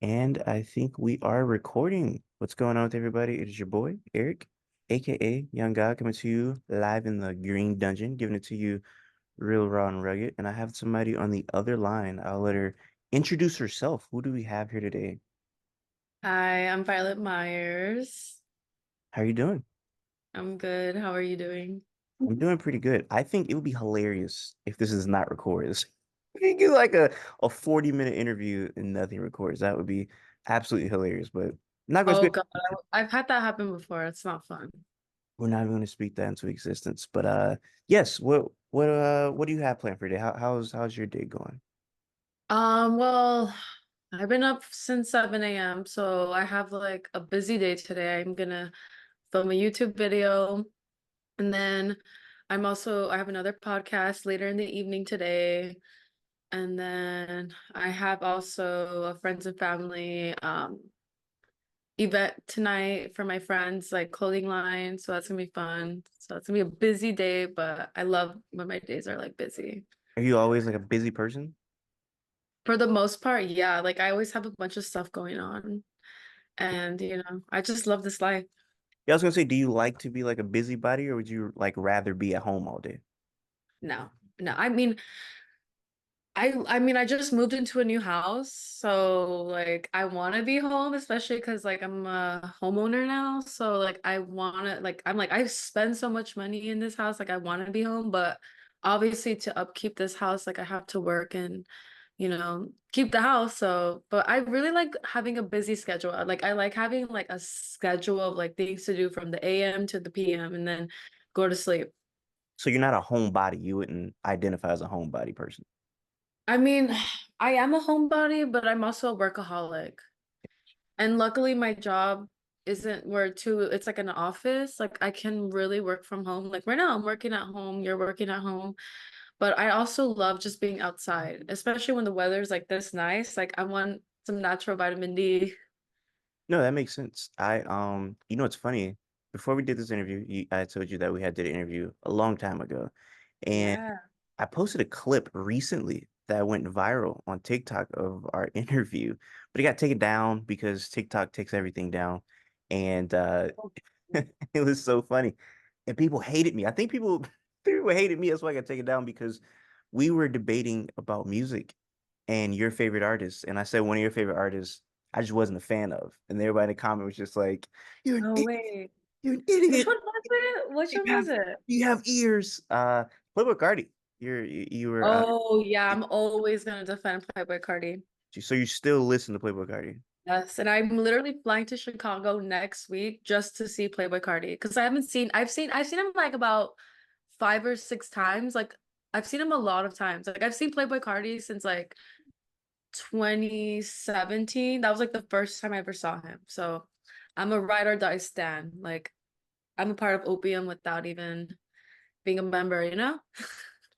And I think we are recording. What's going on with everybody? It is your boy, Eric, aka Young God, coming to you live in the Green Dungeon, giving it to you real raw and rugged. And I have somebody on the other line. I'll let her introduce herself. Who do we have here today? Hi, I'm Violet Myers. How are you doing? I'm good. How are you doing? I'm doing pretty good. I think it would be hilarious if this is not recorded. We could get like a 40-minute interview and nothing records. That would be absolutely hilarious, but I'm not going to Oh spend God, I've had that happen before. It's not fun. We're not even going to speak that into existence. But yes, what do you have planned for today? How's your day going? Well, I've been up since 7 a.m., so I have like a busy day today. I'm gonna film a YouTube video, and then I have another podcast later in the evening today. And then I have also a friends and family event tonight for my friends, like clothing line. So that's gonna be fun. So it's gonna be a busy day, but I love when my days are like busy. Are you always like a busy person? For the most part, yeah. Like I always have a bunch of stuff going on. And I just love this life. Yeah, I was gonna say, do you like to be like a busybody or would you like rather be at home all day? No, no. I mean, I just moved into a new house, so like I want to be home, especially because like I'm a homeowner now. So like I want to like I'm like I spend so much money in this house, like I want to be home, but obviously to upkeep this house, like I have to work and keep the house. So, but I really like having a busy schedule. Like I like having like a schedule of like things to do from the AM to the PM and then go to sleep. So you're not a homebody. You wouldn't identify as a homebody person. I mean, I am a homebody, but I'm also a workaholic. And luckily my job isn't where too it's like an office. Like I can really work from home. Like right now I'm working at home, you're working at home. But I also love just being outside, especially when the weather's like this nice. Like I want some natural vitamin D. No, that makes sense. It's funny. Before we did this interview, I told you that we had did an interview a long time ago, and Yeah. I posted a clip recently that went viral on TikTok of our interview, but it got taken down because TikTok takes everything down, and it was so funny, and people hated me. I think people hated me. That's why I got taken down because we were debating about music and your favorite artist, and I said one of your favorite artists I just wasn't a fan of, and everybody in the comment was just like, "You're an Oh idiot. wait. You're an Which idiot. one was it? Which You one was have it? you have ears." Playboy Cardi. You were Oh yeah, I'm always gonna defend Playboy Cardi. so you still listen to Playboy Cardi. Yes, and I'm literally flying to Chicago next week just to see Playboy Cardi because I've seen him like about 5 or 6 times. Like I've seen him a lot of times. Like I've seen Playboy Cardi since like 2017. That was like the first time I ever saw him. So I'm a ride or die stan. Like I'm a part of Opium without even being a member, you know?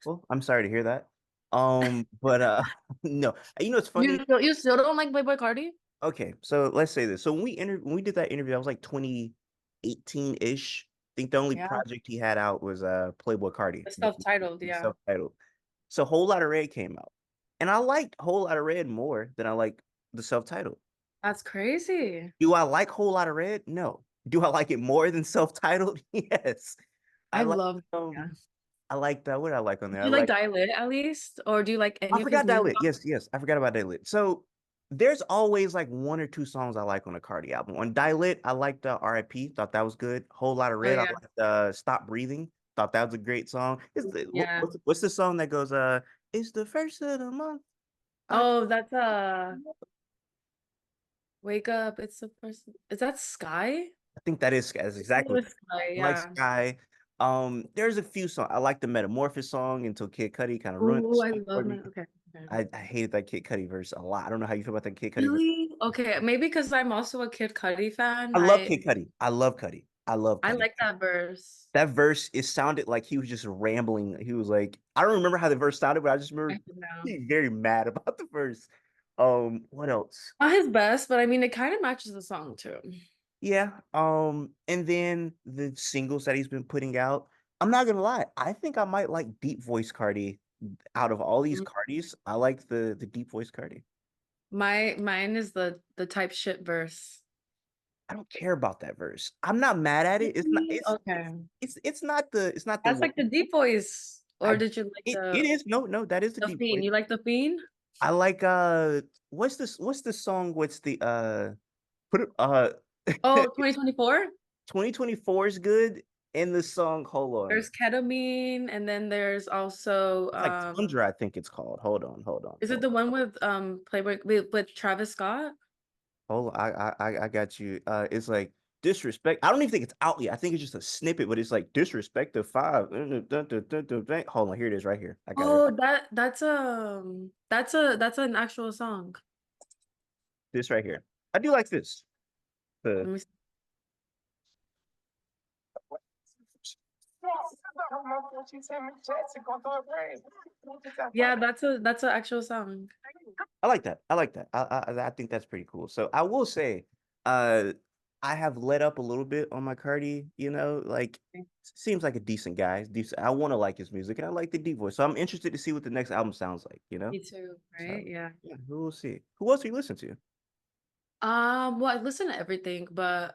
Well, I'm sorry to hear that. But no, it's funny. You still don't like Playboy Cardi? Okay, so let's say this. So when we did that interview, I was like 2018-ish. I think the only Yeah. project he had out was Playboy Cardi, It's self-titled, the yeah. self-titled. So Whole Lotta Red came out. And I liked Whole Lotta Red more than I like the self-titled. That's crazy. Do I like Whole Lotta Red? No. Do I like it more than self-titled? Yes. I I like love, um yeah. I like that. What did I like on there? Do I you like like Dial-It at least? Or do you like I any of his forgot new Dalit. songs? Yes, yes. I forgot about Dalit. So there's always like one or two songs I like on a Cardi album. On Dalit, I liked RIP, thought that was good. Whole Lot of Oh Red, I yeah. liked Stop Breathing, thought that was a great song. Yeah. What's the song that goes it's the first of the month. I Oh, that's Wake Up. It's the first. Is that Sky? think that's I think it exactly was Sky, I like yeah. Sky. There's a few songs. I like the Metamorphosis song until Kid Cudi kind of ruined the Oh, I song for love me. it. Okay. Okay. I hated that Kid Cudi verse a lot. I don't know how you feel about that Kid Cudi verse. Really? Okay, maybe because I'm also a Kid Cudi fan. I love I Kid Cudi. I love Cudi. I love I Cudi. like that verse. That verse, it sounded like he was just rambling. He was like, I don't remember how the verse sounded, but I just I remember don't know. being very mad about the verse. What else? Not his best, but I mean, it kind of matches the song too. Yeah. And then the singles that he's been putting out. I'm not gonna lie. I think I might like deep voice Cardi. Out of all these Mm. Cardis, I like the deep voice Cardi. Mine is the type shit verse. I don't care about that verse. I'm not mad at it. It's not. Really? Okay. It's not the. It's not the That's worst. like the deep voice. Or I. did you like It is no. That is the the deep fiend? voice. You like the fiend? I like what's the song? What's the put it 2024? 2024 is good. And the song, hold on. There's ketamine, and then there's also It's like Tundra, I think it's called. is it the one with Playboy with Travis Scott? Hold on. I got you. It's like disrespect. I don't even think it's out yet. I think it's just a snippet, but it's like disrespect of five. Hold on, here it is right here. I got it. Oh, that's an actual song. This right here. I do like this. The Let me see. Yeah, that's an actual song. I like that. I like that. I think that's pretty cool. So I will say, uh, I have let up a little bit on my Cardi. Like seems like a decent guy. He's decent. I want to like his music, and I like the deep voice. So I'm interested to see what the next album sounds like. Me too, right? So Yeah. yeah, we will see. Who else do you listen to? Well, I listen to everything, but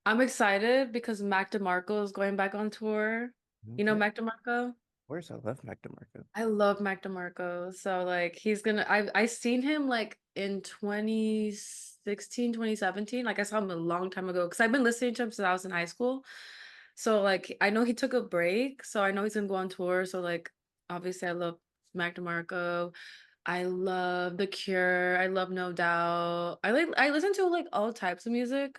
I'm excited because Mac DeMarco is going back on tour. You know Okay, Mac DeMarco? where's I left Mac DeMarco? I love Mac DeMarco. So like he's gonna I seen him like in 2016, 2017. Like I saw him a long time ago because I've been listening to him since I was in high school. So like I know he took a break, so I know he's gonna go on tour. So like obviously I love Mac DeMarco. I love The Cure. I love No Doubt. I listen to like all types of music.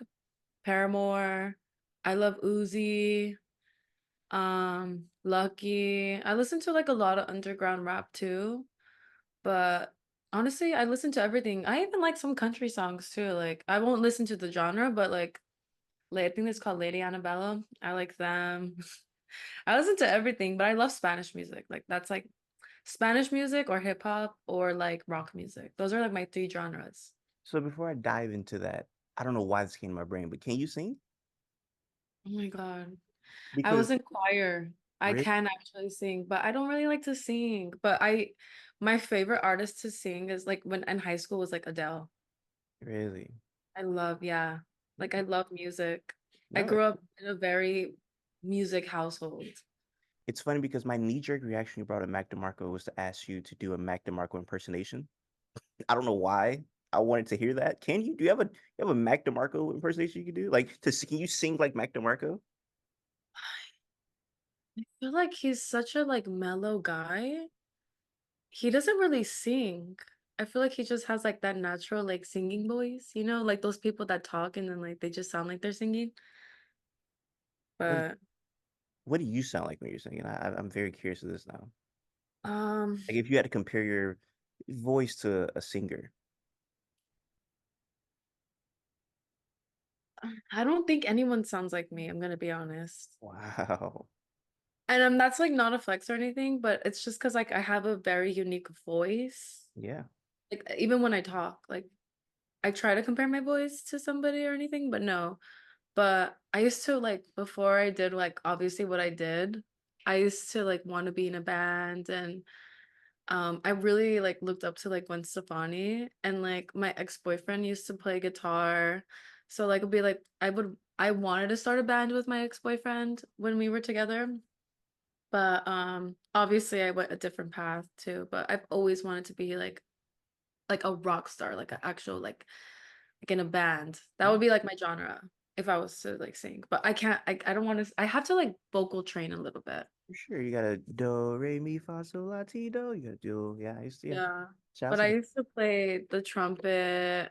Paramore. I love Uzi. Lucky. I listen to like a lot of underground rap too, but honestly, I listen to everything. I even like some country songs too. Like I won't listen to the genre, but like I think it's called Lady Annabella. I like them. I listen to everything, but I love Spanish music. Like that's like Spanish music or hip hop or like rock music. Those are like my three genres. So before I dive into that, I don't know why this came to my brain, but can you sing? Oh my God. I Because was in choir. I really, can actually sing, but I don't really like to sing. My favorite artist to sing is like when in high school was like Adele. really, Yeah. Like I love music. I no. grew up in a very music household. It's funny because my knee-jerk reaction you brought up Mac DeMarco was to ask you to do a Mac DeMarco impersonation. I don't know why I wanted to hear that. Can you? Do you have a Mac DeMarco impersonation you can do? Like can you sing like Mac DeMarco? I feel like he's such a like mellow guy. He doesn't really sing. I feel like he just has like that natural like singing voice, like those people that talk and then like they just sound like they're singing. What do, But what do you sound like when you're singing? I'm very curious of this now. um Like if you had to compare your voice to a singer. I don't think anyone sounds like me, I'm gonna be honest. Wow. And that's like not a flex or anything, but it's just because like I have a very unique voice. Yeah. Like even when I talk, like I try to compare my voice to somebody or anything, but no. But I used to like before I did like obviously what I did, I used to like want to be in a band and I really like looked up to like Gwen Stefani and like my ex-boyfriend used to play guitar. So like it'd be like I wanted to start a band with my ex-boyfriend when we were together. But obviously I went a different path too. But I've always wanted to be like a rock star, like an actual like in a band. That would be like my genre if I was to like sing. But I can't I don't want to I have to like vocal train a little bit. For sure. You gotta do, re, mi, fa, sol, la, ti, do. You gotta do, yeah, yeah. Yeah. Shout out But to I the used to play the trumpet.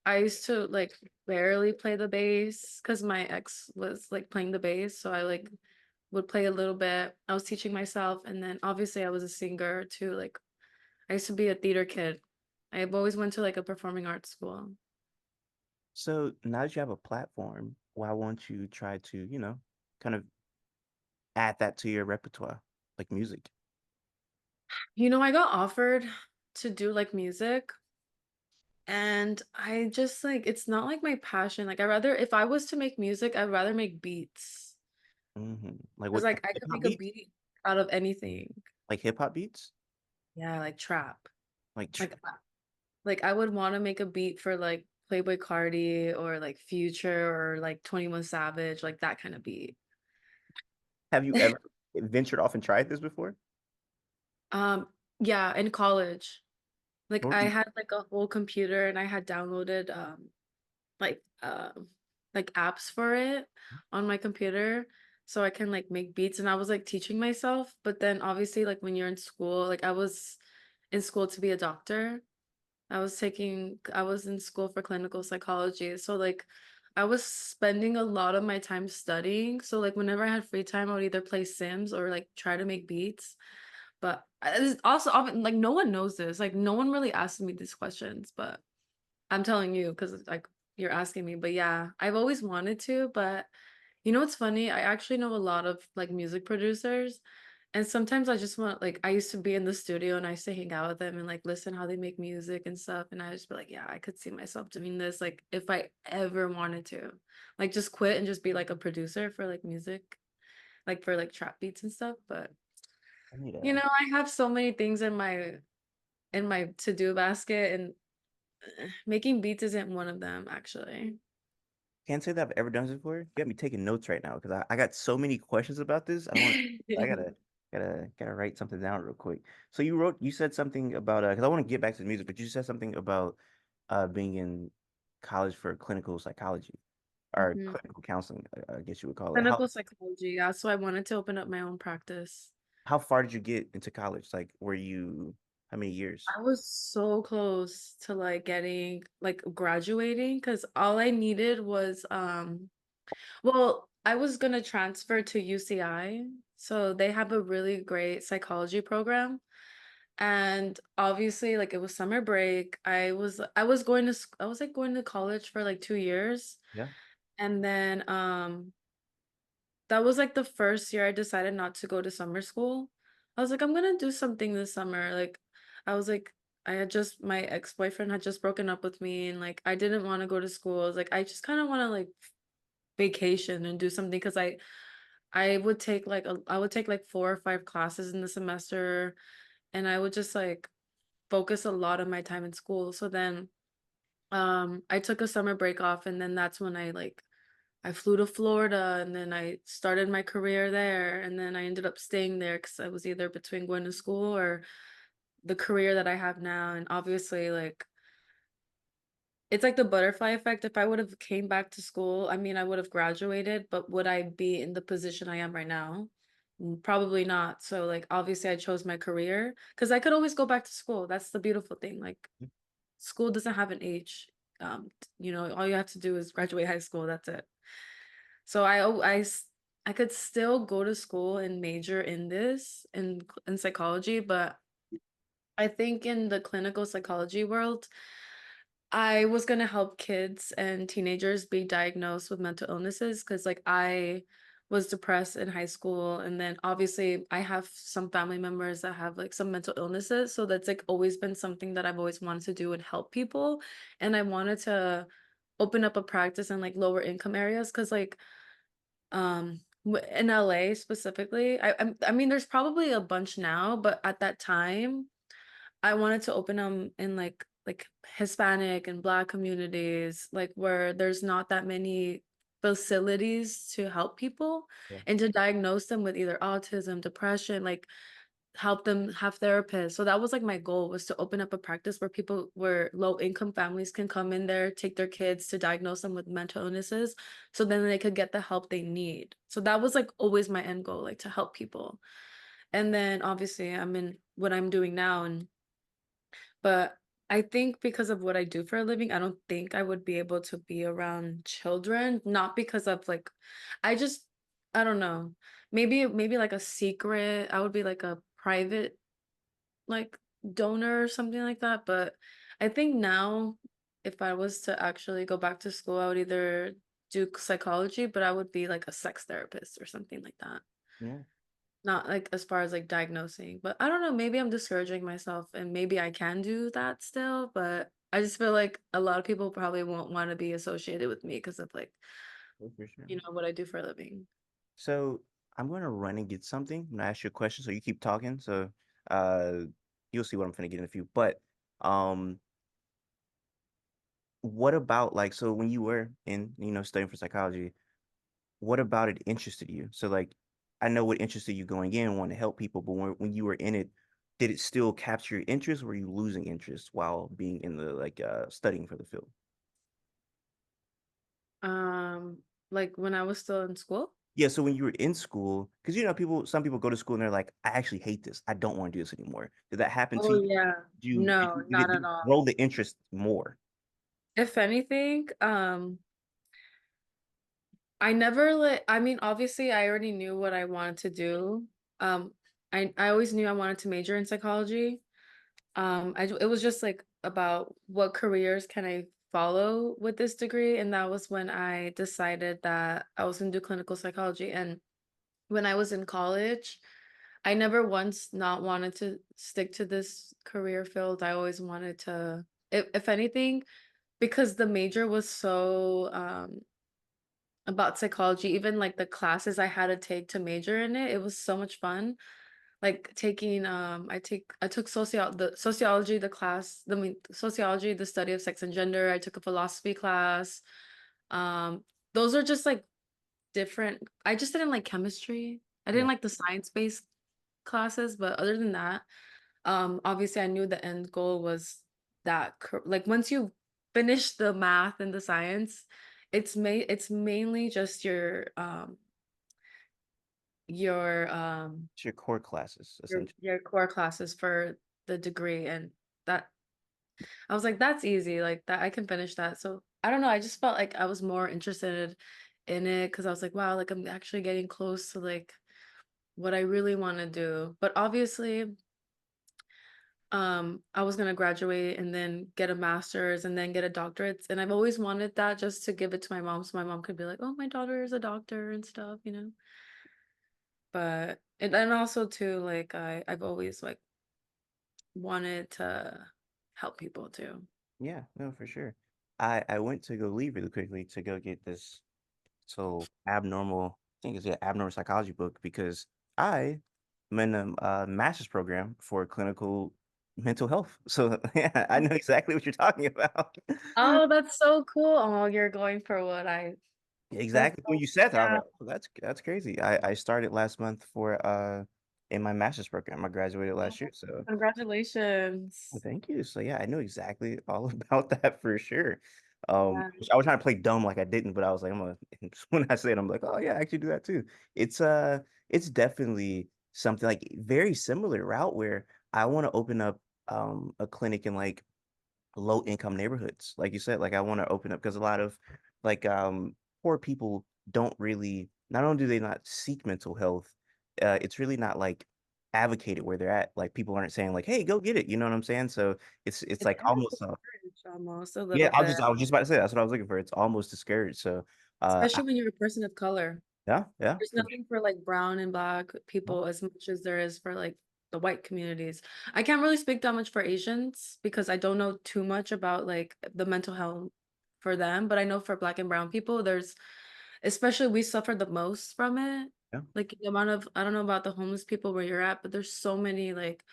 I used to like barely play the bass because my ex was like playing the bass. So I like would play a little bit. I was teaching myself. And then obviously I was a singer too. Like I used to be a theater kid. I've always went to like a performing arts school. So now that you have a platform, why won't you try to, kind of add that to your repertoire, like music? I got offered to do like music and I just like it's not like my passion. Like I rather if I was to make music, I'd rather make beats. Like Because what like I hip could hop make a beats? beat out of anything. Like hip hop beats? Yeah, like trap. Like Like Like I would want to make a beat for like Playboy Cardi or like Future or like 21 Savage, like that kind of beat. Have you ever ventured off and tried this before? Um, yeah, in college. Like What were I you, had like a whole computer and I had downloaded like like apps for it on my computer so I can like make beats and I was like teaching myself, but then obviously like when you're in school, like I was in school to be a doctor. I was in school for clinical psychology. So like I was spending a lot of my time studying. So like whenever I had free time, I would either play Sims or like try to make beats. But it's also often like no one knows this. Like no one really asks me these questions, but I'm telling you because like you're asking me. But yeah, I've always wanted to, but you know what's funny? I actually know a lot of like music producers, and sometimes I just want like I used to be in the studio and I used to hang out with them and like listen how they make music and stuff, and I just be like, yeah, I could see myself doing this like if I ever wanted to, like just quit and just be like a producer for like music, like for like trap beats and stuff. But I need you know, a I have so many things in my to-do basket, and making beats isn't one of them actually. can't say that I've ever done this before. You got me taking notes right now because I got so many questions about this. I don't want to. I gotta write something down real quick. So you said something about because I want to get back to the music, but you said something about being in college for clinical psychology or Mhm. clinical counseling, I guess you would call it. Clinical psychology, yeah. So I wanted to open up my own practice. How far did you get into college? Like, were you how many years? I was so close to like getting like graduating because all I needed was well, I was gonna transfer to UCI. So they have a really great psychology program. And obviously like it was summer break. I was going to I was like going to college for like 2 years. Yeah. And then that was like the first year I decided not to go to summer school. I was like, I'm gonna do something this summer. Like, I was like, I had just my ex-boyfriend had just broken up with me, and like I didn't want to go to school. I was like, I just kind of want to like vacation and do something because I would take like I would take like 4 or 5 classes in the semester, and I would just like focus a lot of my time in school. So then I took a summer break off, and then that's when I flew to Florida and then I started my career there. And then I ended up staying there because I was either between going to school or the career that I have now. And obviously, like, it's like the butterfly effect. If I would have came back to school, I mean, I would have graduated, but would I be in the position I am right now? Probably not. So, like, obviously, I chose my career because I could always go back to school. That's the beautiful thing. Like, school doesn't have an age. You know, all you have to do is graduate high school. That's it. So I could still go to school and major in this in psychology, but I think in the clinical psychology world, I was gonna help kids and teenagers be diagnosed with mental illnesses because like I was depressed in high school and then obviously I have some family members that have like some mental illnesses. So that's like always been something that I've always wanted to do and help people. And I wanted to open up a practice in like lower income areas because like in LA specifically, I mean, there's probably a bunch now, but at that time, I wanted to open them in like Hispanic and Black communities, like where there's not that many facilities to help people Yeah. and to diagnose them with either autism, depression, like help them have therapists. So that was like my goal was to open up a practice where low income families can come in there, take their kids to diagnose them with mental illnesses so then they could get the help they need. So that was like always my end goal, like to help people. And then obviously I'm in what I'm doing now and but I think because of what I do for a living, I don't think I would be able to be around children, not because of like I just I don't know. Maybe like a secret. I would be like a private like donor or something like that. But I think now, if I was to actually go back to school, I would either do psychology, but I would be like a sex therapist or something like that. Yeah. Not like as far as like diagnosing, but I don't know, maybe I'm discouraging myself and maybe I can do that still, but I just feel like a lot of people probably won't want to be associated with me because of like, For sure. you know, what I do for a living. So I'm gonna run and get something. I'm gonna ask you a question, so you keep talking. So uh, you'll see what I'm gonna get in a few. But um, what about like so when you were in, studying for psychology, what about it interested you? So like I know what interested you going in, wanting to help people, but when you were in it, did it still capture your interest? Or were you losing interest while being in the like studying for the field? Like when I was still in school? Yeah, so when you were in school, because some people go to school and they're like, I actually hate this. I don't want to do this anymore. Did that happen to Oh you? yeah. Did you did No, you did not it, at did it all. grow the interest more? If anything, I never like I mean, obviously I already knew what I wanted to do. Um, I always knew I wanted to major in psychology. It was just like about what careers can I follow with this degree, and that was when I decided that I was gonna do clinical psychology. And when I was in college, I never once not wanted to stick to this career field. I always wanted to, if anything, because the major was so about psychology, even like the classes I had to take to major in it, it was so much fun. Like taking I took sociology, the class, sociology, the study of sex and gender. I took a philosophy class. Um, those are just like different. I just didn't like chemistry. I didn't Yeah, like the science-based classes, but other than that, obviously I knew the end goal was that like once you finish the math and the science, it's mainly just your it's your core classes essentially. your core classes for the degree, and that I was like, that's easy, like that I can finish that. So I don't know, I just felt like I was more interested in it because I was like, wow, like I'm actually getting close to like what I really want to do. But obviously, I was gonna graduate and then get a master's and then get a doctorate. And I've always wanted that just to give it to my mom so my mom could be like, oh, my daughter is a doctor and stuff, you know. But and also too, like I've always like wanted to help people too. Yeah, no, for sure. I went to go leave really quickly to go get this abnormal, I think it's abnormal psychology book because I am in a master's program for clinical mental health. So yeah, I know exactly what you're talking about. Oh, that's so cool. Oh, you're going for what I that's Exactly when so you said that, I was yeah. like, oh, that's crazy. I started last month for in my master's program. I graduated Oh, last year, so well, congratulations. thank you. So yeah, I know exactly all about that for sure. Yeah. I was trying to play dumb like I didn't, but I was like, I'm gonna when I said I'm like, oh yeah, I actually do that too. It's definitely something like very similar route where I want to open up a clinic in like low income neighborhoods. Like you said, like I want to open up because a lot of like poor people don't really not only do they not seek mental health, it's really not like advocated where they're at. Like people aren't saying like, hey, go get it. You know what I'm saying? So it's It's like kind of almost discouraged almost a yeah, little bit, I was just about to say that's what I was looking for. It's almost discouraged. So especially when you're a person of color. yeah, yeah, There's for nothing for like brown and black sure. people as much as there is for like the white communities. I can't really speak that much for Asians because I don't know too much about like the mental health for them, but I know for black and brown people, there's especially we suffer the most from it. Yeah, Like the amount of I don't know about the homeless people where you're at, but there's so many like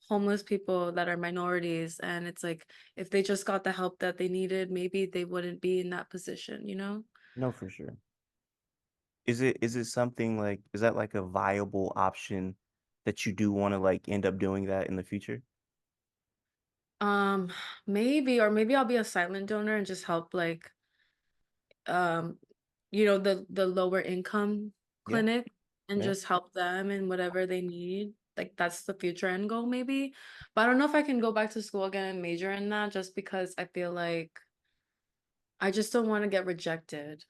homeless people that are minorities, and it's like if they just got the help that they needed, maybe they wouldn't be in that position, you know? no, for sure. Is it something like is that like a viable option that you do want to like end up doing that in the future? Um, maybe, or maybe I'll be a silent donor and just help like um, the lower income Yeah, clinic and yeah. just help them in whatever they need. Like that's the future end goal maybe. But I don't know if I can go back to school again and major in that just because I feel like I just don't want to get rejected.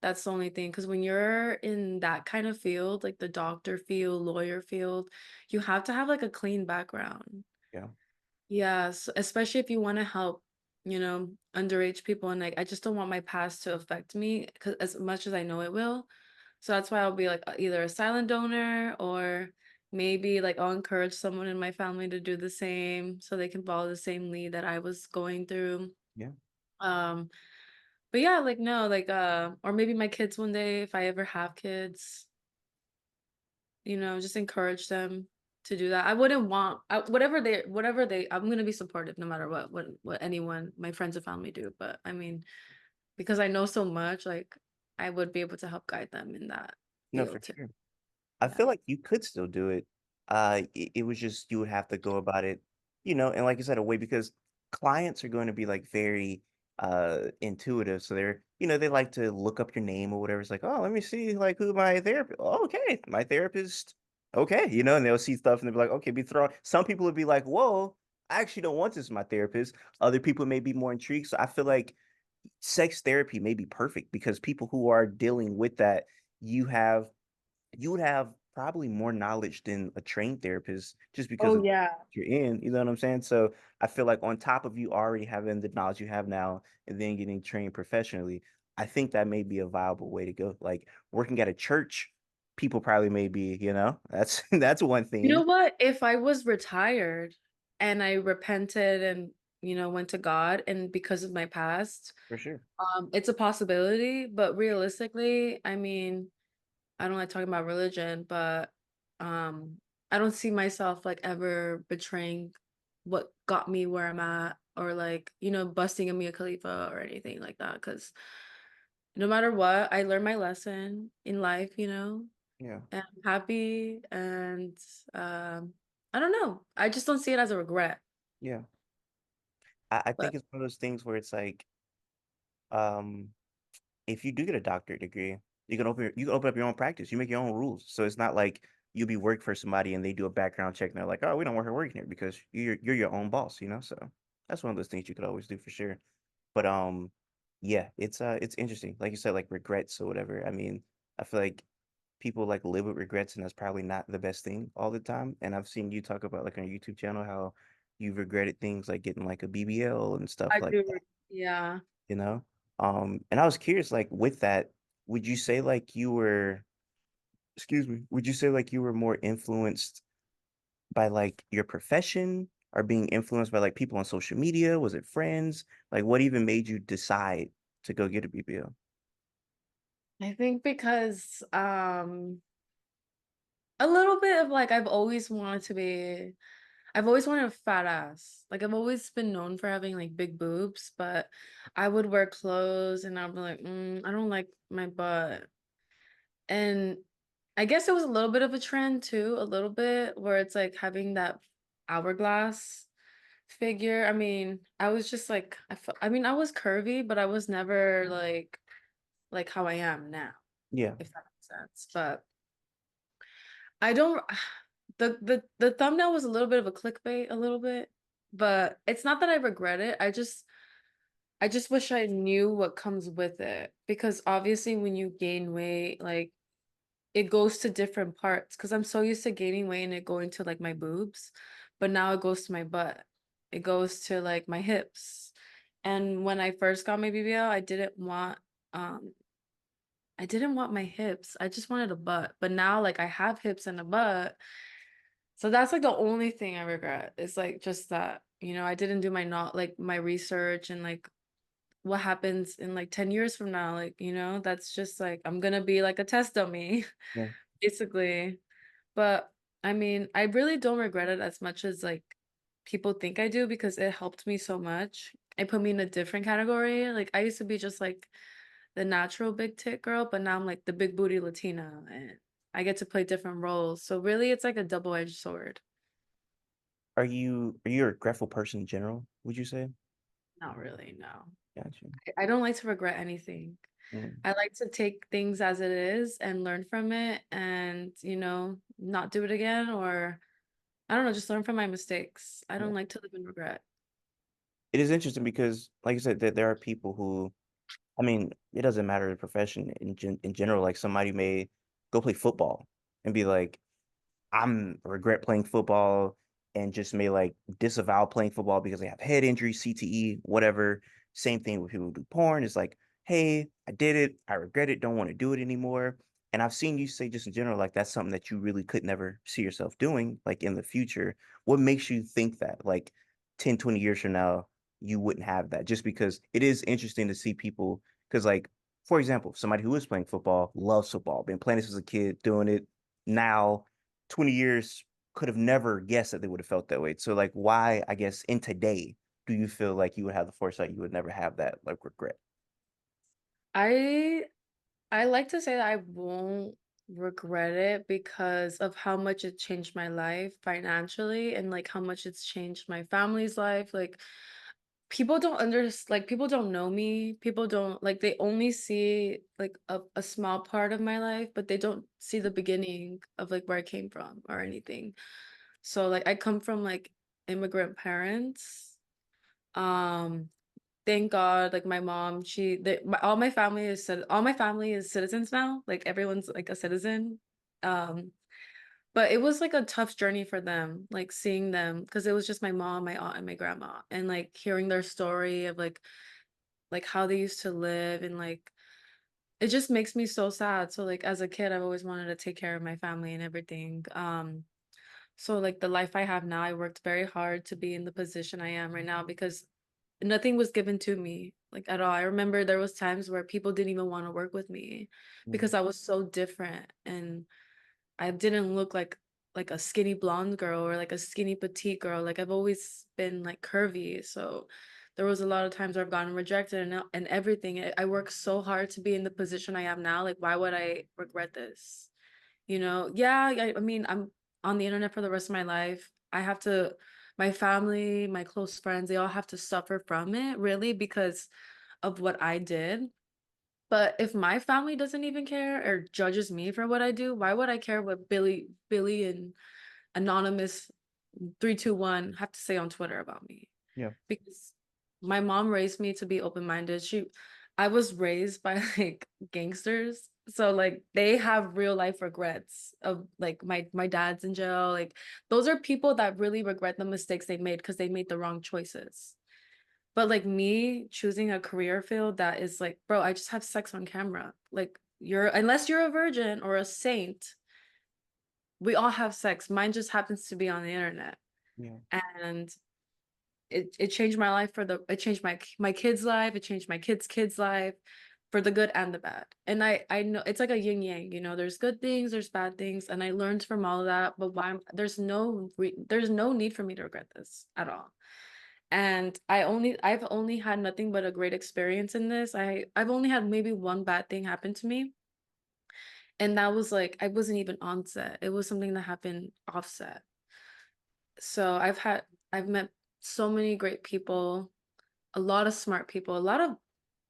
That's the only thing. Because when you're in that kind of field, like the doctor field, lawyer field, you have to have like a clean background. Yeah. Yes, especially if you want to help, underage people. And like, I just don't want my past to affect me because as much as I know it will. So that's why I'll be like either a silent donor or maybe like I'll encourage someone in my family to do the same so they can follow the same lead that I was going through. Yeah. Um, but yeah, like no, like or maybe my kids one day if I ever have kids, just encourage them. to do that. I wouldn't want whatever they I'm gonna be supportive no matter what anyone, my friends and family do. But I mean, because I know so much, like I would be able to help guide them in that No, for field too. sure. I Yeah. feel like you could still do it. It was just you would have to go about it, and like I said, a way because clients are going to be like very intuitive. So they like to look up your name or whatever. It's like, oh, let me see like who my therapist. Oh, okay, my therapist. Okay, and they'll see stuff and they'll be like, okay, be thrown. Some people would be like, whoa, I actually don't want this as my therapist. Other people may be more intrigued. So I feel like sex therapy may be perfect because people who are dealing with that, you have you would have probably more knowledge than a trained therapist just because Oh of yeah. you're in, you know what I'm saying? So I feel like on top of you already having the knowledge you have now and then getting trained professionally, I think that may be a viable way to go. Like working at a church, people probably may be, that's that's one You know thing what? If I was retired and I repented and, went to God and because of my past, for sure. it's a possibility, but realistically, I mean, I don't like talking about religion, but um I don't see myself like ever betraying what got me where I'm at or like, busting a Mia Khalifa or anything like that. Because no matter what, I learned my lesson in life, Yeah. and I'm happy and um I don't know. I just don't see it as a regret. Yeah. I But think it's one of those things where it's like, um, if you do get a doctorate degree, you can open up your own practice. You make your own rules. So it's not like you'll be work for somebody and they do a background check and they're like, oh, we don't want her working here because you're your own boss. So that's one of those things you could always do for sure. But yeah, it's interesting. Like you said, like regrets or whatever. I mean, I feel like people like live with regrets and that's probably not the best thing all the time. And I've seen you talk about like on your YouTube channel how you've regretted things like getting like a BBL and stuff I like do, that, yeah. you know? And I was curious, like with that, would you say like you were, excuse me, would you say like you were more influenced by like your profession or being influenced by like people on social media? Was it friends? Like what even made you decide to go get a BBL? I think because a little bit of like I've always wanted a fat ass. Like I've always been known for having like big boobs, but I would wear clothes and I'd be like, I don't like my butt. And I guess it was a little bit of a trend too, a little bit, where it's like having that hourglass figure. I mean, I was just like, I mean, I was curvy, but I was never like how I am now, Yeah, if that makes sense. But I don't the thumbnail was a little bit of a clickbait a little bit, but it's not that I regret it. I just wish I knew what comes with it because obviously when you gain weight, like it goes to different parts because I'm so used to gaining weight and it going to like my boobs, but now it goes to my butt. It goes to like my hips. And when I first got my BBL, um I didn't want my hips. I just wanted a butt. But now like I have hips and a butt. So that's like the only thing I regret. Is like just that, I didn't do my research and like what happens in like 10 years from now. Like, that's just like I'm gonna be like a test dummy, yeah. basically. But I mean, I really don't regret it as much as like people think I do because it helped me so much. It put me in a different category. Like I used to be just like the natural big tit girl, but now I'm like the big booty Latina and I get to play different roles. So really it's like a double-edged sword. Are you a regretful person in general, would you say? Not really, no. Gotcha. I don't like to regret anything. Mm, I like to take things as it is and learn from it and, not do it again or I don't know, just learn from my mistakes. I yeah. don't like to live in regret. It is interesting because, like I said, that there are people who, I mean, it doesn't matter the profession in general. Like somebody may go play football and be like, I'm regret playing football and just may like disavow playing football because they have head injury, CTE, whatever. Same thing with people who do porn. It's like, hey, I did it. I regret it. Don't want to do it anymore. And I've seen you say just in general, like that's something that you really could never see yourself doing, like in the future. What makes you think that, like 10, 20 years from now, you wouldn't have that? Just because it is interesting to see people, because like, for example, somebody who is playing football, loves football, been playing this as a kid, doing it now 20 years. could have never guessed that they would have felt that way. So like why, I guess, in today do you feel like you would have the foresight you would never have that like regret? I I like to say that I won't regret it because of how much it changed my life financially and like how much it's changed my family's life. Like people don't like people don't know me. People don't like they only see like a small part of my life, but they don't see the beginning of like where I came from or anything. So like I come from like immigrant parents. Um Thank God, like my mom, all my family is all my family is citizens now. Like everyone's like a citizen. Um, but it was like a tough journey for them, like seeing them because it was just my mom, my aunt, and my grandma, and like hearing their story of like how they used to live and like it just makes me so sad. So like as a kid, I've always wanted to take care of my family and everything. So like the life I have now, I worked very hard to be in the position I am right now because nothing was given to me like at all. I remember there was times where people didn't even want to work with me Yeah. because I was so different and I didn't look like a skinny blonde girl or like a skinny petite girl. Like I've always been like curvy. So there was a lot of times where I've gotten rejected and everything. I worked so hard to be in the position I am now. Like why would I regret this? You know? Yeah, I mean, I'm on the internet for the rest of my life. I have to my family, my close friends, they all have to suffer from it really because of what I did. But if my family doesn't even care or judges me for what I do, why would I care what Billy and anonymous 321 have to say on Twitter about me? Yeah. Because my mom raised me to be open-minded. I was raised by like gangsters. So like they have real life regrets of like my dad's in jail. Like those are people that really regret the mistakes they made because they made the wrong choices. But like me choosing a career field that is like, bro, I just have sex on camera. Like you're unless you're a virgin or a saint, we all have sex. Mine just happens to be on the internet. Yeah. And it changed my life for the it changed my kid's life, it changed my kid's life for the good and the bad. And I know it's like a yin yang, you know, there's good things, there's bad things, and I learned from all of that, but there's no need for me to regret this at all. And I've only had nothing but a great experience in this. I've only had maybe one bad thing happen to me, and that was like I wasn't even on set. It was something that happened offset. So I've met so many great people, a lot of smart people, a lot of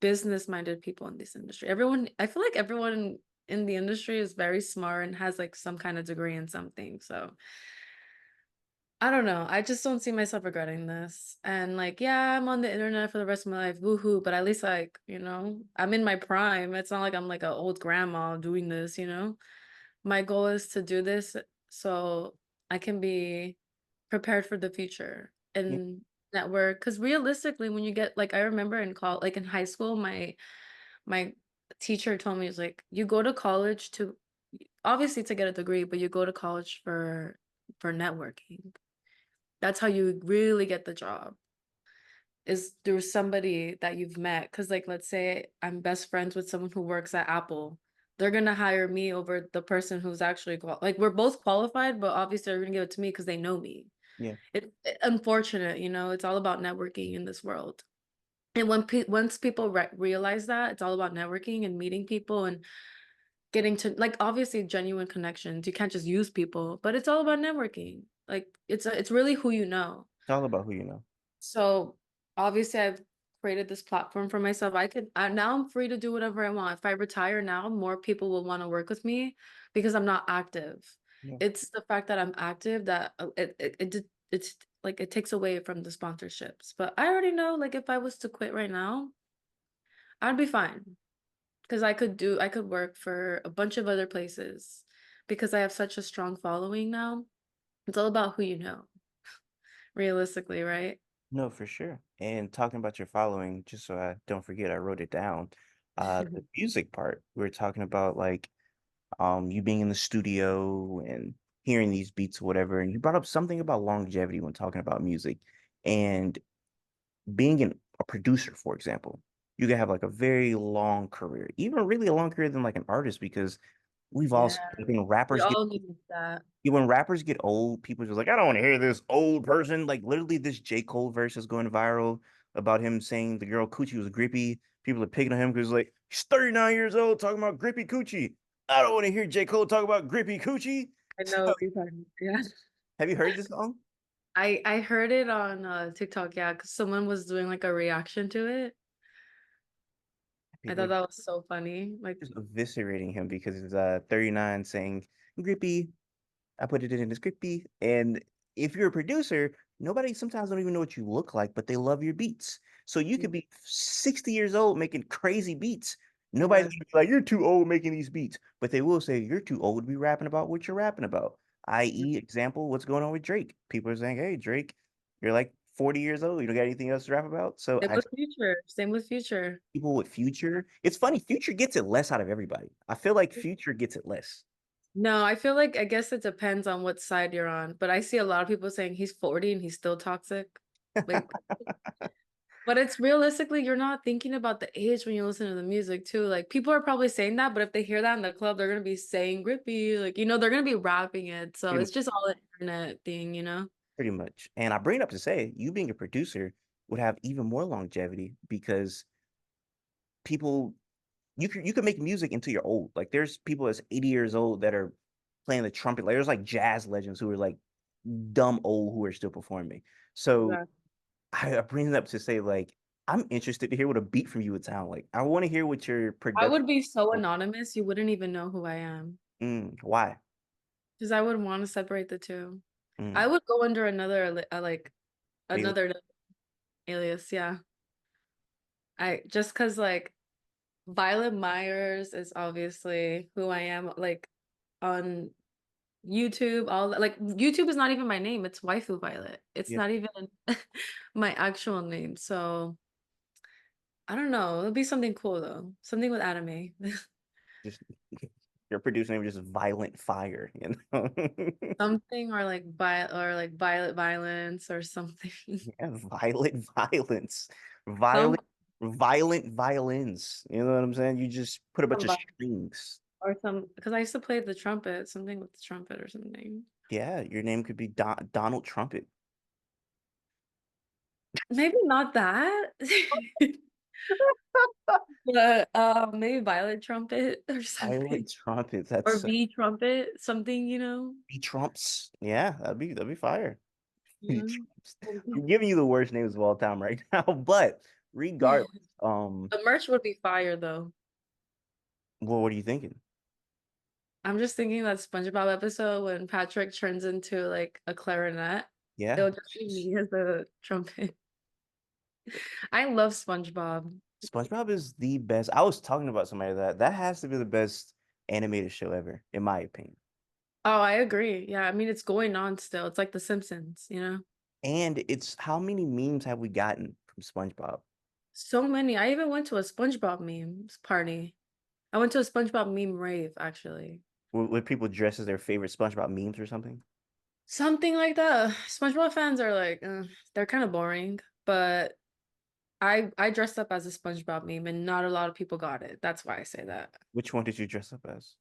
business-minded people in this industry. I feel like everyone in the industry is very smart and has like some kind of degree in something. So I don't know. I just don't see myself regretting this. And like, yeah, I'm on the internet for the rest of my life, woohoo. But at least like, you know, I'm in my prime. It's not like I'm like an old grandma doing this, you know? My goal is to do this so I can be prepared for the future Yeah. and network. Because realistically, when you get like, I remember like in high school, my teacher told me, it's like, you go to college to obviously to get a degree, but you go to college for networking. That's how you really get the job is through somebody that you've met. Because like, let's say I'm best friends with someone who works at Apple. They're gonna hire me over the person who's actually like we're both qualified, but obviously they're gonna give it to me because they know me. Yeah. Unfortunate, you know, it's all about networking in this world. And once people realize that, it's all about networking and meeting people and getting to like obviously genuine connections. You can't just use people, but it's all about networking. Like it's really who you know. It's all about who you know. So obviously I've created this platform for myself. Now I'm free to do whatever I want. If I retire now, more people will want to work with me because I'm not active. Yeah. It's the fact that I'm active that it's like it takes away from the sponsorships. But I already know like if I was to quit right now, I'd be fine because I could work for a bunch of other places because I have such a strong following now. It's all about who you know, realistically, right? No, for sure. And talking about your following, just so I don't forget, I wrote it down. The music part, we were talking about like you being in the studio and hearing these beats or whatever, and you brought up something about longevity when talking about music and being a producer, for example. You can have like a very long career, even really a long career than like an artist, because We've all Yeah, seen it. When we rappers get all need that. Yeah, when rappers get old, people just like, I don't want to hear this old person. Like literally, this J. Cole verse is going viral about him saying the girl coochie was grippy. People are picking on him because like he's 39 years old talking about grippy coochie. I don't want to hear J. Cole talk about grippy coochie. I So, know what you're talking. Yeah. have you heard this song? I heard it on TikTok, yeah, because someone was doing like a reaction to it. I People thought are that was so funny. Like, just eviscerating him because he's 39 saying grippy. I put it in the scripty. And if you're a producer, nobody sometimes don't even know what you look like, but they love your beats. So you could be 60 years old making crazy beats. Nobody's yeah, gonna be like, you're too old making these beats. But they will say you're too old to be rapping about what you're rapping about. I.e., example, what's going on with Drake? People are saying, hey, Drake, you're like 40 years old. You don't got anything else to rap about. So same I with Future. Same with Future. people with Future. It's funny, Future gets it less out of everybody. I feel like Future gets it less. No, I feel like I guess it depends on what side you're on, but I see a lot of people saying he's 40 and he's still toxic. Like, but it's realistically, you're not thinking about the age when you listen to the music too. Like people are probably saying that, but if they hear that in the club, they're gonna be saying grippy, like they're gonna be rapping it. So Pretty it's just all an internet thing, you know? Pretty much. And I bring it up to say, you being a producer would have even more longevity because people you could make music until you're old. Like there's people that's 80 years old that are playing the trumpet. Like there's like jazz legends who are like dumb old who are still performing. So Exactly. I bring it up to say like I'm interested to hear what a beat from you would sound like. I want to hear what your I production. would be so anonymous, you wouldn't even know who I am. Why? Because I would want to separate the two. I Mm, would go under another like really? another alias, yeah. I just because like Violet Myers is obviously who I am, like on YouTube, all that. Like YouTube is not even my name, it's Waifu Violet. It's Yeah, not even my actual name. So I don't know. It'll be something cool though. Something with anime. just your producer name is just Violent Fire, you know? Something or like Violet Violence or something. Yeah, violent violence. Some Violent violent violins. You know what I'm saying? You just put a bunch some of vi- strings. or some because I used to play the trumpet, something with the trumpet or something. Yeah, your name could be Donald Trumpet. Maybe not that. But maybe Violet Trumpet or something. Violent trumpet. Or That's V Trumpet, something. B Trumps. Yeah, that'd be fire. B Yeah. Trumps. I'm giving you the worst names of all time right now, but regardless, The merch would be fire though. well, what are you thinking? I'm just thinking that SpongeBob episode when Patrick turns into like a clarinet. Yeah, It'll just be me as the trumpet. I love SpongeBob. SpongeBob is the best. I was talking about somebody that has to be the best animated show ever, in my opinion. Oh, I agree. Yeah, I mean it's going on still. It's like The Simpsons. And it's how many memes have we gotten from SpongeBob? So many. I even went to a SpongeBob memes party. I went to a SpongeBob meme rave, actually. Would people dress as their favorite SpongeBob memes or something? Something like that. SpongeBob fans are like, they're kind of boring, but I dressed up as a SpongeBob meme and not a lot of people got it. That's why I say that. Which one did you dress up as?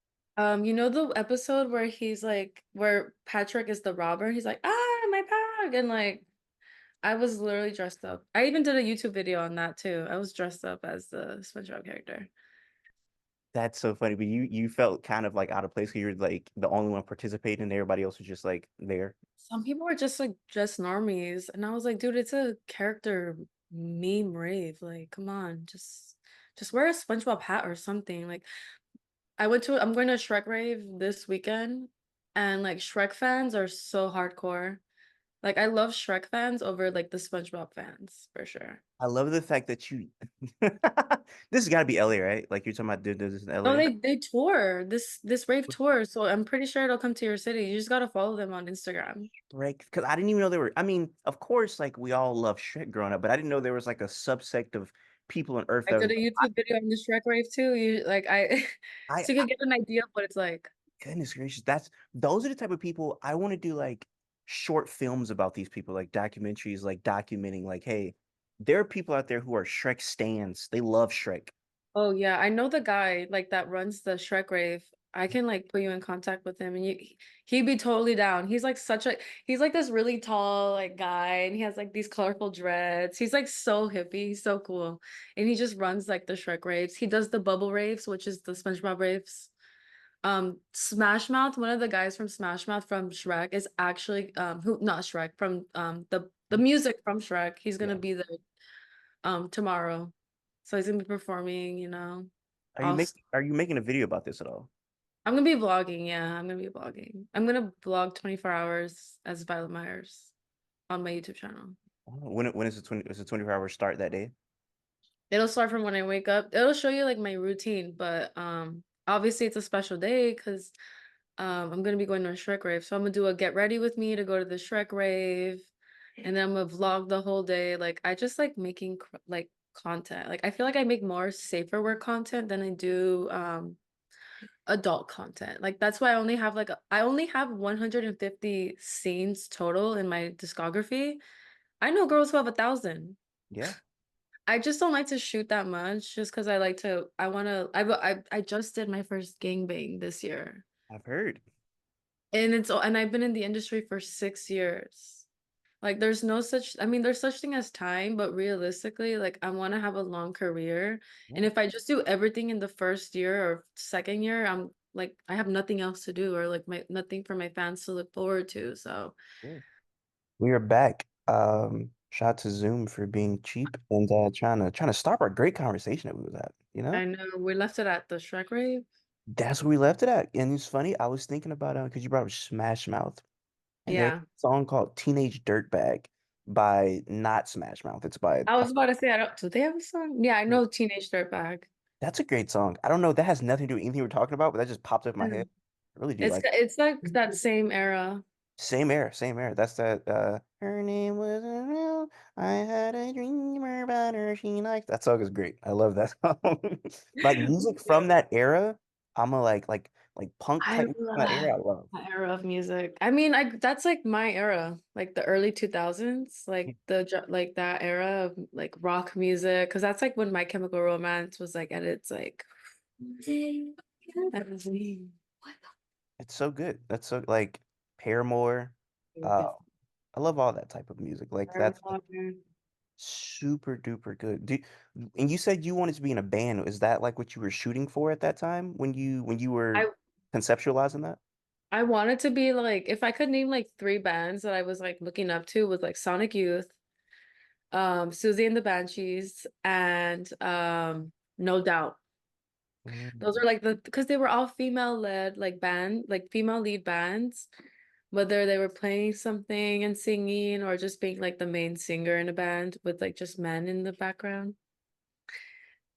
You know the episode where he's like where Patrick is the robber? He's like, ah, my bag. And like I was literally dressed up. I even did a YouTube video on that too. I was dressed up as the SpongeBob character. That's so funny, but you felt kind of like out of place because you're like the only one participating, and everybody else was just like there. Some people were just like just normies. And I was like, dude, it's a character meme rave. Like, come on, just wear a SpongeBob hat or something. Like I'm going to a Shrek rave this weekend, and like Shrek fans are so hardcore. Like I love Shrek fans over like the SpongeBob fans for sure. I love the fact that you. This has got to be LA, right? Like you're talking about doing this in No, LA. they tour this rave tour, so I'm pretty sure it'll come to your city. You just gotta follow them on Instagram. Right? Because I didn't even know there were. I mean, of course, like we all love Shrek growing up, but I didn't know there was like a subsect of people on Earth I that did was a YouTube video on the Shrek rave too. You like I I so you can get an idea of what it's like. Goodness gracious, those are the type of people I want to do like short films about these people, like documentaries, like documenting, like, hey, there are people out there who are Shrek stans. They love Shrek. Oh yeah, I know the guy like that runs the Shrek rave. I can like put you in contact with him and he'd be totally down. He's like this really tall like guy and he has like these colorful dreads. He's like so hippie, he's so cool. And he just runs like the Shrek raves. He does the bubble raves, which is the SpongeBob raves. Smash Mouth, one of the guys from Smash Mouth from Shrek is actually who not Shrek from the music from Shrek. He's gonna Yeah. be there tomorrow. So he's gonna be performing, Also, Are you making a video about this at all? I'm gonna be vlogging, yeah. I'm gonna be vlogging. I'm gonna vlog 24 hours as Violet Myers on my YouTube channel. When is the 24-hour start that day? It'll start from when I wake up. It'll show you like my routine, but obviously it's a special day because I'm gonna be going to a Shrek rave. So I'm gonna do a get ready with me to go to the Shrek rave, and then I'm gonna vlog the whole day. Like I just like making like content. Like I feel like I make more safer work content than I do adult content. Like that's why I only have 150 scenes total in my discography. I know girls who have 1,000. Yeah, I just don't like to shoot that much just because I want to I just did my first gangbang this year. I've heard. And I've been in the industry for 6 years. Like there's no such I mean there's such thing as time, but realistically, like I want to have a long career. And Yeah, if I just do everything in the first year or second year, I'm like I have nothing else to do or like my nothing for my fans to look forward to. So yeah. We are back. Shout out to Zoom for being cheap and trying to stop our great conversation that we was at, you know? I know we left it at the Shrek rave. That's where we left it at. And it's funny, I was thinking about because you brought up Smash Mouth, and there's Yeah. a song called Teenage Dirtbag by not Smash Mouth. It's by I was about to say I don't do they have a song? Yeah, I know Teenage Dirtbag. that's a great song. I don't know, that has nothing to do with anything we're talking about, but that just popped up in my head. Mhm. I really do like It's like that same era. same era, same era. That's that her name was Ariel. I had a dream about her. She likes that song is great. I love that song. Like music from that era, I'm a like punk I type music from that love era I love. that era of music. I mean, I that's like my era, like the early 2000s, like like that era of like rock music, because that's like when My Chemical Romance was like at its like everything. It's so good. That's so like Paramore. Uh I love all that type of music. Like that's like super duper good. And you said you wanted to be in a band. Is that like what you were shooting for at that time when you were I conceptualizing that? I wanted to be like if I could name like three bands that I was like looking up to was like Sonic Youth, Susie and the Banshees, and No Doubt. Those Mm, are like because they were all female led like like female lead bands, whether they were playing something and singing or just being like the main singer in a band with like just men in the background.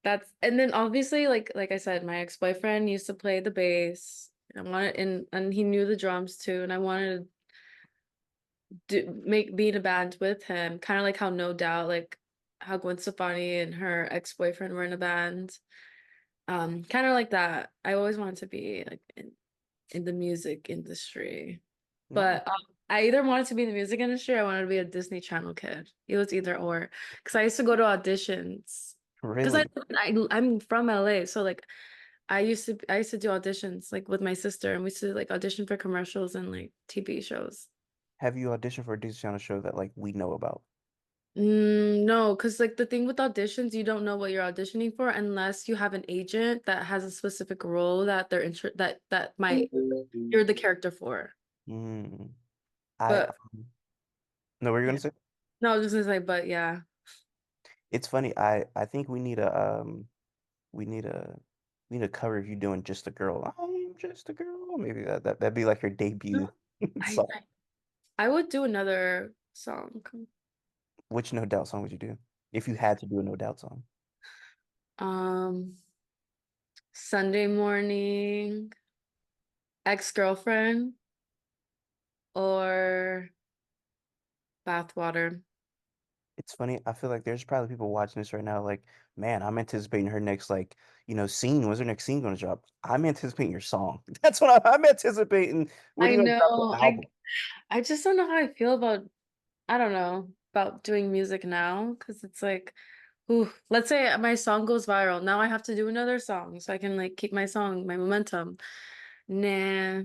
That's and then obviously like I said, my ex-boyfriend used to play the bass. I wanted and he knew the drums too, and I wanted to make be in a band with him, kind of like how No Doubt, like how Gwen Stefani and her ex-boyfriend were in a band. Kind of like that. I always wanted to be like in the music industry. mm, But I either wanted to be in the music industry or I wanted to be a Disney Channel kid. It was either or. Because I used to go to auditions. Because really? I'm from LA, so like I used to do auditions like with my sister and we used to like audition for commercials and like TV shows. Have you auditioned for a Disney Channel show that like we know about? No, because like the thing with auditions, you don't know what you're auditioning for unless you have an agent that has a specific role that that might you're the character for. Mm, I But no, what were you yeah. gonna say? No, I was just gonna say, but yeah. It's funny. I think we need a we need a cover of you doing just a girl. I'm just a girl. Maybe that'd be like your debut I, song. I I would do another song. Which No Doubt song would you do if you had to do a No Doubt song? Um, Sunday morning, ex-girlfriend, or bathwater. It's funny. I feel like there's probably people watching this right now, like, man, I'm anticipating her next, like, scene. When's her next scene going to drop? I'm anticipating your song. That's what I'm anticipating. When are I you going to drop the know. album? I just don't know how I feel about I don't know about doing music now because it's like, ooh, let's say my song goes viral. Now I have to do another song so I can like keep my song, my momentum. Nah.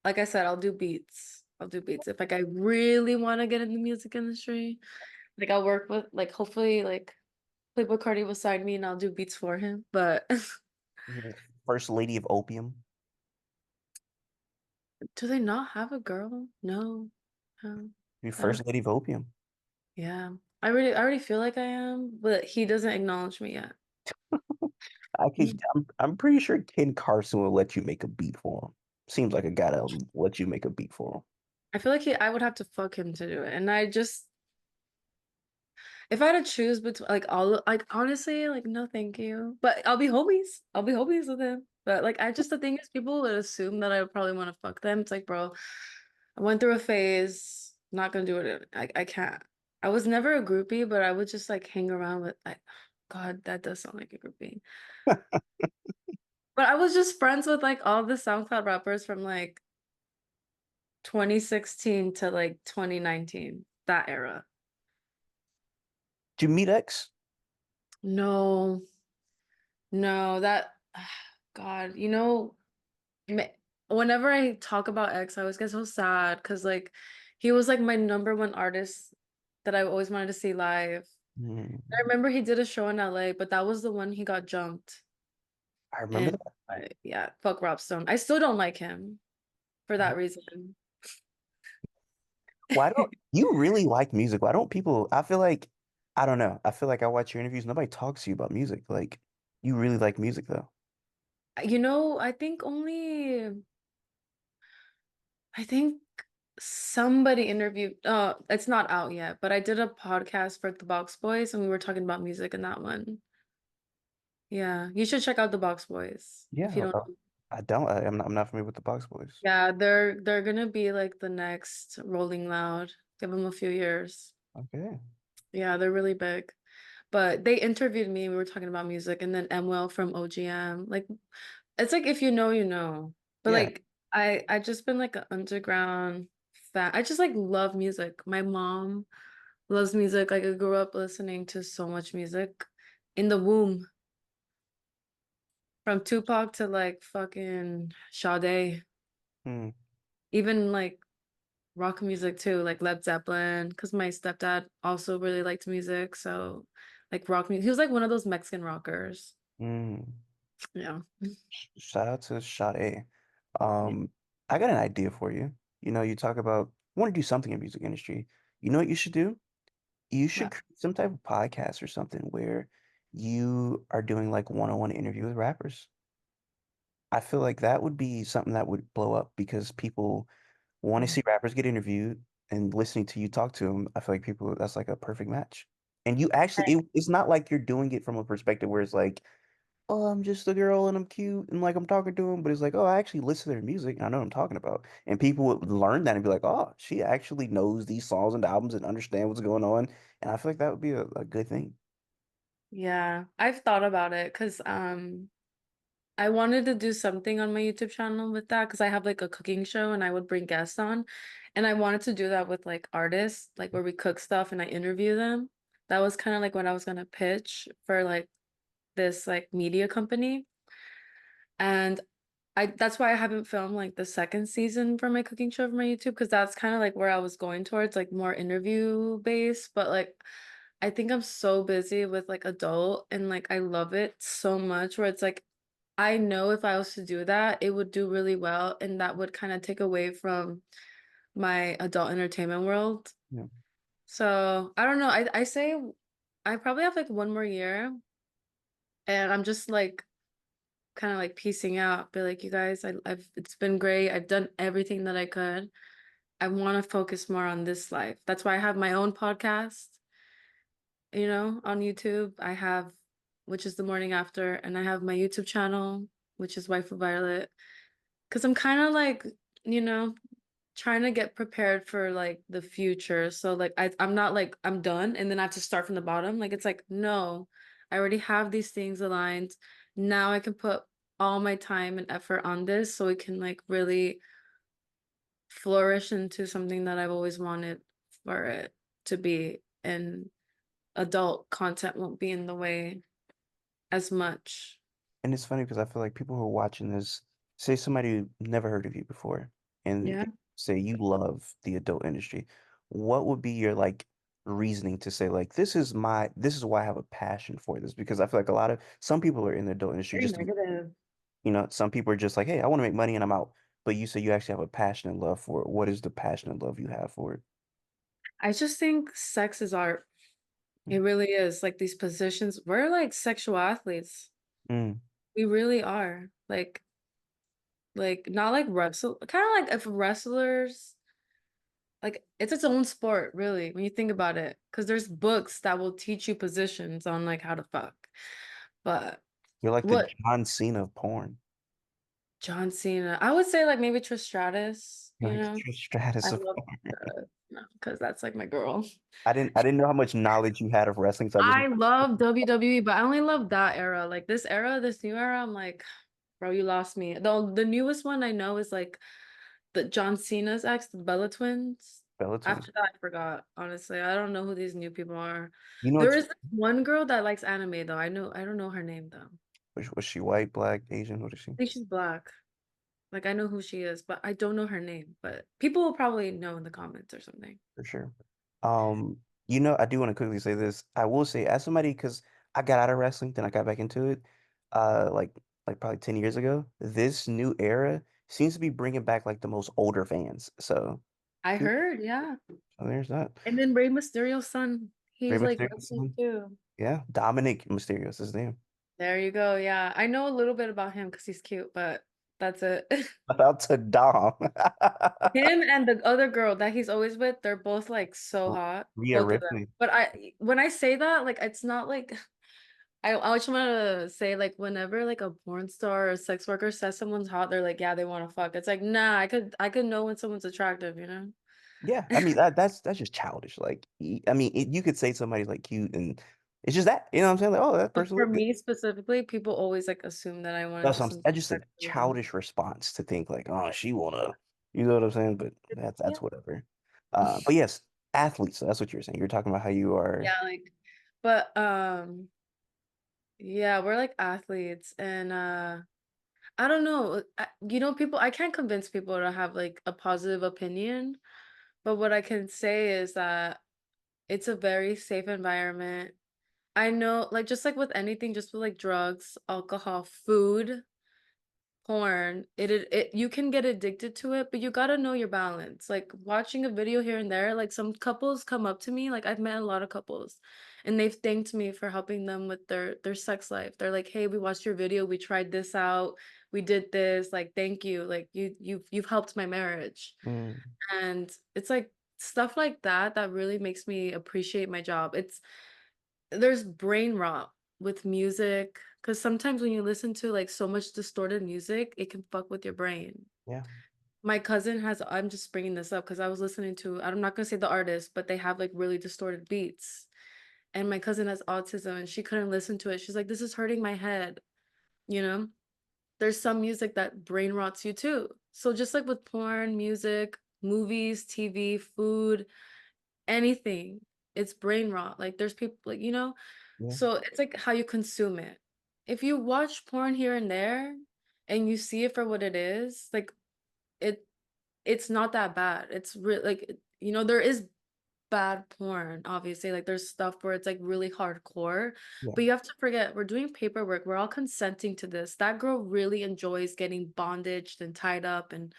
Like I said, I'll do beats. I'll do beats. If like I really want to get in the music industry, like I'll work with like hopefully like Playboy Cardi will sign me and I'll do beats for him. But Mhm. First Lady of Opium. do they not have a girl? No. No. You're I don't First Lady of Opium. yeah. I already feel like I am, but he doesn't acknowledge me yet. I'm pretty sure Ken Carson will let you make a beat for him. Seems like a guy that'll let you make a beat for him. I feel like I would have to fuck him to do it. And I just if I had to choose between like all like honestly, like no thank you. But I'll be homies. I'll be homies with him. But like I just the thing is people would assume that I would probably want to fuck them. It's like, bro, I went through a phase, not gonna do it. I can't. I was never a groupie, but I would just like hang around with like God, that does sound like a groupie. But I was just friends with like all the SoundCloud rappers from like 2016 to like 2019, that era. Did you meet X? No, no, that God, ma- whenever I talk about X, I always get so sad because like he was like my number one artist that I always wanted to see live. I Hmm. remember he did a show in LA, but that was the one he got jumped. I remember And that. yeah, fuck Rob Stone. I still don't like him for that What? reason. Why don't you really like music? Why don't people? I feel like I don't know. I feel like I watch your interviews. Nobody talks to you about music. Like you really like music though. I think I think somebody interviewed, it's not out yet, but I did a podcast for the Box Boys and we were talking about music in that one. Yeah, you should check out the Box Boys if you Yeah, don't. I don't. I'm not familiar with the Box Boys. Yeah, they're gonna be like the next Rolling Loud. Give them a few years. Okay. Yeah, they're really big. But they interviewed me, we were talking about music, and then Emwell from OGM. Like it's like if you know, you know. But Yeah. like I just been like an underground fan. I just like love music. My mom loves music. Like I grew up listening to so much music in the womb, from Tupac to like fucking Sade, Hmm. even like rock music too, like Led Zeppelin, because my stepdad also really liked music. So like rock music. He was like one of those Mexican rockers. Hmm. Yeah. Shout out to Sade. Yeah. Um, I got an idea for you. You talk about want to do something in music industry. You know what you should do? You should But create some type of podcast or something where you are doing like one-on-one interview with rappers. I feel like that would be something that would blow up because people want to mm, see rappers get interviewed and listening to you talk to them. I feel like people that's like a perfect match. And you actually, it's not like you're doing it from a perspective where it's like, oh, I'm just a girl and I'm cute and like I'm talking to them, but it's like, oh, I actually listen to their music and I know what I'm talking about. And people would learn that and be like, oh, she actually knows these songs and albums and understand what's going on. And I feel like that would be a good thing. yeah, I've thought about it because I wanted to do something on my YouTube channel with that because I have like a cooking show and I would bring guests on. And I wanted to do that with like artists, like where we cook stuff and I interview them. That was kind of like what I was gonna pitch for like this like media company. And I that's why I haven't filmed like the second season for my cooking show for my YouTube because that's kind of like where I was going towards, like more interview based. But like I think I'm so busy with like adult and like I love it so much where it's like I know if I was to do that, it would do really well and that would kind of take away from my adult entertainment world. Yeah. So I don't know. I say I probably have like one more year and I'm just like kind of like piecing out, be like, you guys, I've it's been great. I've done everything that I could. I want to focus more on this life. That's why I have my own podcast, on YouTube. I have, which is The Morning After, and I have my YouTube channel, which is Wife of Violet. Because I'm kind of like, you know, trying to get prepared for like the future. So like I'm not like I'm done and then I have to start from the bottom. Like it's like, no, I already have these things aligned. Now I can put all my time and effort on this so it can like really flourish into something that I've always wanted for it to be. And adult content won't be in the way as much. And it's funny because I feel like people who are watching this say somebody who never heard of you before and Yeah. say you love the adult industry, what would be your like reasoning to say like this is why I have a passion for this? Because I feel like a lot of some people are in the adult industry Very just to, negative. some people are just like, hey, I want to make money and I'm out. But you say you actually have a passion and love for it. What is the passion and love you have for it? I just think sex is art. It really is. Like these positions, we're like sexual athletes. Mm. We really are. Like not like wrestle, kind of like if wrestlers, like it's its own sport, really, when you think about it. Because there's books that will teach you positions on like how to fuck. But You're like the what John Cena of porn. John Cena, I would say like maybe Trish Stratus, You're you like the know? Trish I Stratus of love porn. because that's like my girl. I didn't know how much knowledge you had of wrestling, so I just I love WWE, but I only love that era. Like this era, this new era, I'm like, bro, you lost me. The newest one I know is like the John Cena's ex, the Bella twins. Bellator. After that, I forgot. Honestly, I don't know who these new people are. You know, There it's is this one girl that likes anime though. I don't know her name though. I was she white, black, Asian? What is she? think she's black. Like I know who she is, but I don't know her name. But people will probably know in the comments or something. For sure. I do want to quickly say this. I will say, as somebody, because I got out of wrestling, then I got back into it, uh, like like probably 10 years ago. This new era seems to be bringing back like the most older fans. So, I kudos. heard, yeah. So there's that. And then Rey Mysterio's son, Rey he's like Mysterio's wrestling son. too. Yeah, Dominic Mysterio's his name. There you go. Yeah. I know a little bit about him because he's cute, but that's it. Shout out to Dom. Him and the other girl that he's always with, they're both like so hot, Rhea both of them. Ripley, But when I say that, like, it's not like I just want to say, like, whenever like a porn star or a sex worker says someone's hot, they're like, yeah, they want to fuck. It's like, nah, I could know when someone's attractive, you know? yeah, I mean that's just childish. Like, I mean, you could say somebody's like cute, and it's just that, you know what I'm saying? Like, oh, that But person for look good. me specifically, people always like assume that I want to That's do some that's just a sexual with them. childish response to think like, oh, she wanna, you know what I'm saying? But Yeah. that's whatever. But yes, athletes. So that's what you're saying. You're talking about how you are. Yeah, like, but yeah, we're like athletes, and I don't know. People, I can't convince people to have like a positive opinion, but what I can say is that it's a very safe environment. I know, like, just like with anything, just with like drugs, alcohol, food, porn, you can get addicted to it, but you gotta know your balance. Like watching a video here and there, like some couples come up to me, like I've met a lot of couples, and they've thanked me for helping them with their sex life. They're like, "Hey, we watched your video, we tried this out, we did this, like thank you. Like you've helped my marriage." Mm, And it's like stuff like that that really makes me appreciate my job. There's brain rot with music because sometimes when you listen to like so much distorted music, it can fuck with your brain. yeah, My cousin has, I'm just bringing this up because I was listening to, I'm not gonna say the artist, but they have like really distorted beats. And my cousin has autism and she couldn't listen to it. She's like, this is hurting my head, you know? There's some music that brain rots you too. So just like with porn, music, movies, TV, food, anything, it's brain rot. Like there's people like, yeah, so it's like how you consume it. If you watch porn here and there and you see it for what it is, like it it's not that bad. It's real like there is bad porn, obviously. Like there's stuff where it's like really hardcore, yeah, but you have to forget we're doing paperwork. We're all consenting to this. That girl really enjoys getting bondaged and tied up and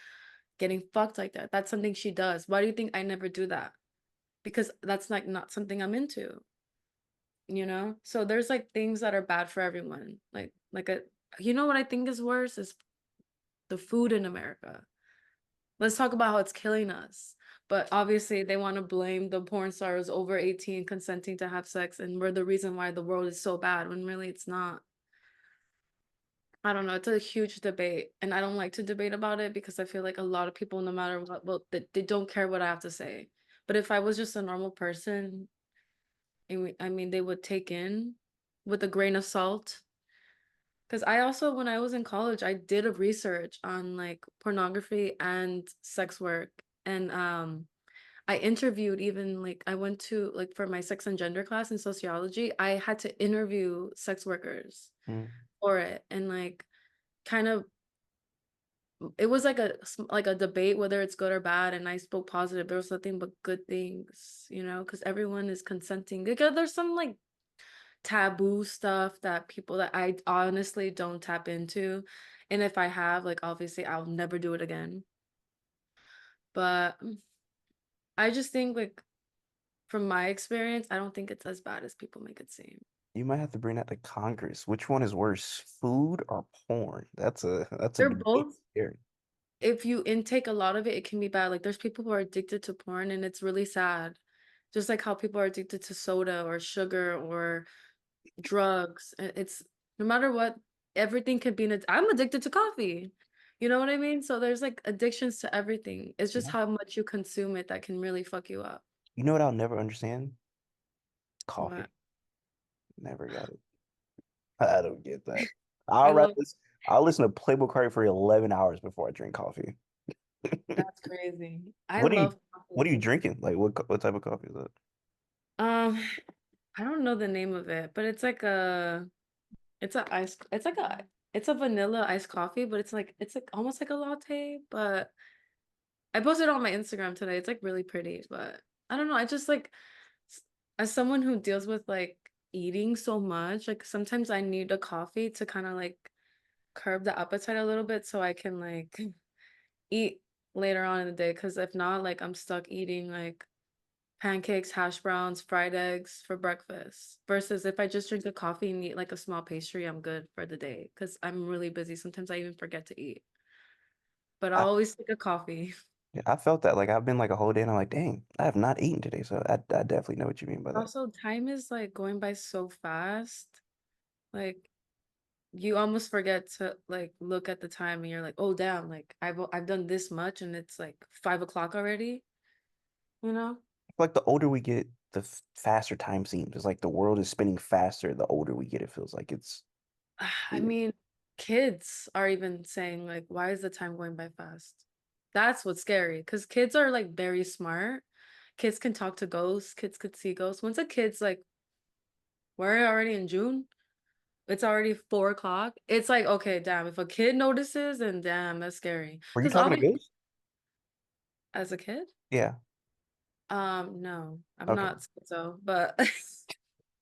getting fucked like that. That's something she does. Why do you think I never do that? Because that's like not something I'm into. So there's like things that are bad for everyone. What I think is worse is the food in America. Let's talk about how it's killing us. But obviously they want to blame the porn stars over 18 consenting to have sex and we're the reason why the world is so bad when really it's not. I don't know, it's a huge debate and I don't like to debate about it because I feel like a lot of people no matter what, well, they don't care what I have to say. But if I was just a normal person, I mean, they would take in with a grain of salt. Because I also, when I was in college, I did a research on like pornography and sex work. And I interviewed even like I went to like for my sex and gender class in sociology, I had to interview sex workers mm, for it and like kind of it was like like a debate whether it's good or bad, and I spoke positive. There was nothing but good things, because everyone is consenting. Because there's some like taboo stuff that people that I honestly don't tap into. And if I have, like obviously I'll never do it again. But I just think like from my experience, I don't think it's as bad as people make it seem. You might have to bring that to Congress. Which one is worse, food or porn? That's a They're debate both, here. if you intake a lot of it, it can be bad. Like there's people who are addicted to porn and it's really sad. Just like how people are addicted to soda or sugar or drugs. It's no matter what, everything can be I'm addicted to coffee. You know what I mean? So there's like addictions to everything. It's just Yeah. how much you consume it that can really fuck you up. You know what I'll never understand? But Coffee. Never got it. I don't get that. I'll I rather love I'll listen to Playboy Cardi for 11 hours before I drink coffee. that's crazy. I What are you love what are you coffee. drinking? Like what type of coffee is that? Um, I don't know the name of it, but it's a vanilla iced coffee, but it's like almost like a latte, but I posted it on my Instagram today. It's like really pretty, but I don't know. I just like s- as someone who deals with like eating so much, like sometimes I need a coffee to kind of like curb the appetite a little bit so I can like eat later on in the day. Because if not, like I'm stuck eating like pancakes, hash browns, fried eggs for breakfast. Versus if I just drink a coffee and eat like a small pastry, I'm good for the day. Because I'm really busy. Sometimes I even forget to eat. But I, I'll always take a coffee. yeah, I felt that. Like I've been like a whole day and I'm like, dang, I have not eaten today. So I definitely know what you mean by that. Also, time is like going by so fast. Like you almost forget to like look at the time and you're like, oh damn, like I've done this much and it's like 5 o'clock already, you know? Like the older we get, the faster time seems. It's like the world is spinning faster the older we get. It feels like it's I mean, kids are even saying like, why is the time going by fast? That's what's scary because kids are like very smart. Kids can talk to ghosts, kids could see ghosts. Once a kid's like, we're already in June. It's already 4 o'clock. It's like, okay, damn, if a kid notices, then damn, that's scary. Were you Because talking to obviously, Ghost? as a kid, Yeah. no, I'm Okay. not schizo, but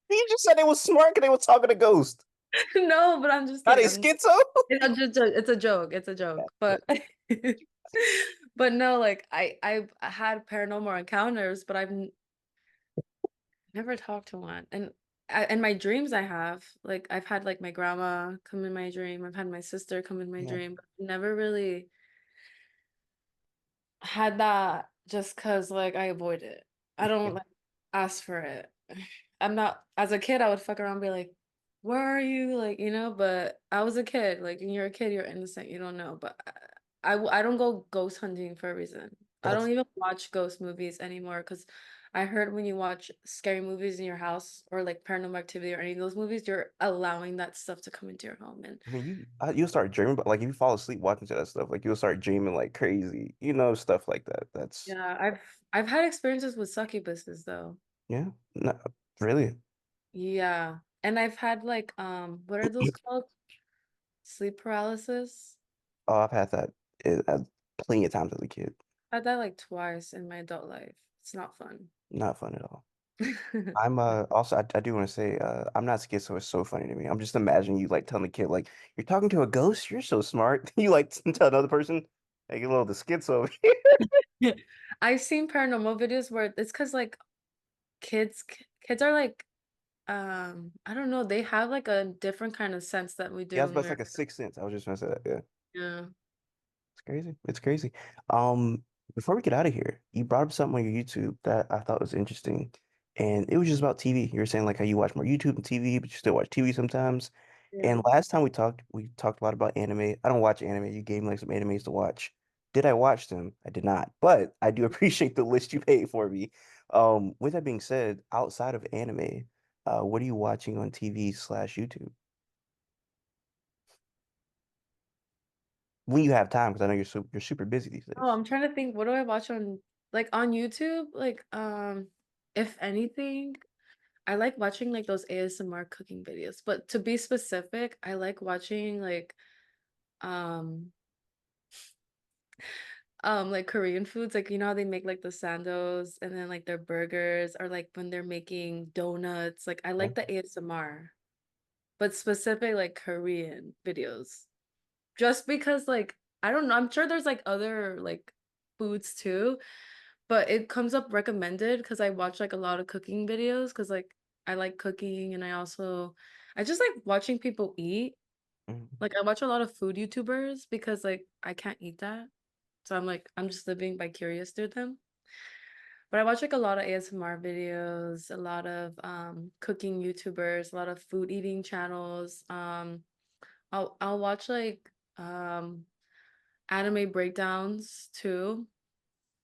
You just said they was smart because they were talking to Ghost. no, but I'm just Are kidding. they schizo? It's a joke. It's a joke. But but no, like I've had paranormal encounters, but never talked to one. And in my dreams I have, like I've had like my grandma come in my dream. I've had my sister come in my Yeah. dream, but never really had that just cause like I avoid it. I don't like ask for it. I'm not as a kid I would fuck around and be like, where are you? Like, but I was a kid. Like when you're a kid, you're innocent, you don't know. But I don't go ghost hunting for a reason. I don't That's even watch ghost movies anymore because I heard when you watch scary movies in your house or like Paranormal Activity or any of those movies, you're allowing that stuff to come into your home. And I mean, you'll start dreaming, but like if you fall asleep watching to that stuff, like you'll start dreaming like crazy, stuff like that. That's yeah, I've had experiences with succubuses though. yeah, no, really. Yeah. And I've had like what are those called? Sleep paralysis. Oh, I've had that plenty of times as a kid. I had that like twice in my adult life. It's not fun. Not fun at all. I'm also I do want to say I'm not scared, so it's so funny to me. I'm just imagining you like telling the kid like you're talking to a ghost. You're so smart. You like tell another person like a little the schizo over here. I've seen paranormal videos where it's because like kids are like I don't know, they have like a different kind of sense that we Yeah, do it's when about we're like a sixth sense. I was just gonna say that. Yeah. yeah. It's crazy. It's crazy. Um, Before we get out of here, you brought up something on your YouTube that I thought was interesting, and it was just about TV. You were saying like how you watch more YouTube and TV, but you still watch TV sometimes. And Yeah. last time we talked a lot about anime. I don't watch anime. You gave me like some animes to watch. Did I watch them? I did not, but I do appreciate the list you paid for me. With that being said, outside of anime, what are you watching on TV/YouTube when you have time? Because I know you're super busy these Oh, days. I'm trying to think, what do I watch on like on YouTube? Like if anything, I like watching like those ASMR cooking videos. But to be specific, I like watching like um like Korean foods, like you know how they make like the sandos and then like their burgers or like when they're making donuts. Like I Yeah. like the ASMR, but specific like Korean videos. Just because like I don't know, I'm sure there's like other like foods too, but it comes up recommended because I watch like a lot of cooking videos because like I like cooking and I just like watching people eat. Mhm. Like I watch a lot of food YouTubers because like I can't eat that. So I'm like I'm just living vicarious through them. But I watch like a lot of ASMR videos, a lot of cooking YouTubers, a lot of food eating channels. I'll watch like anime breakdowns too.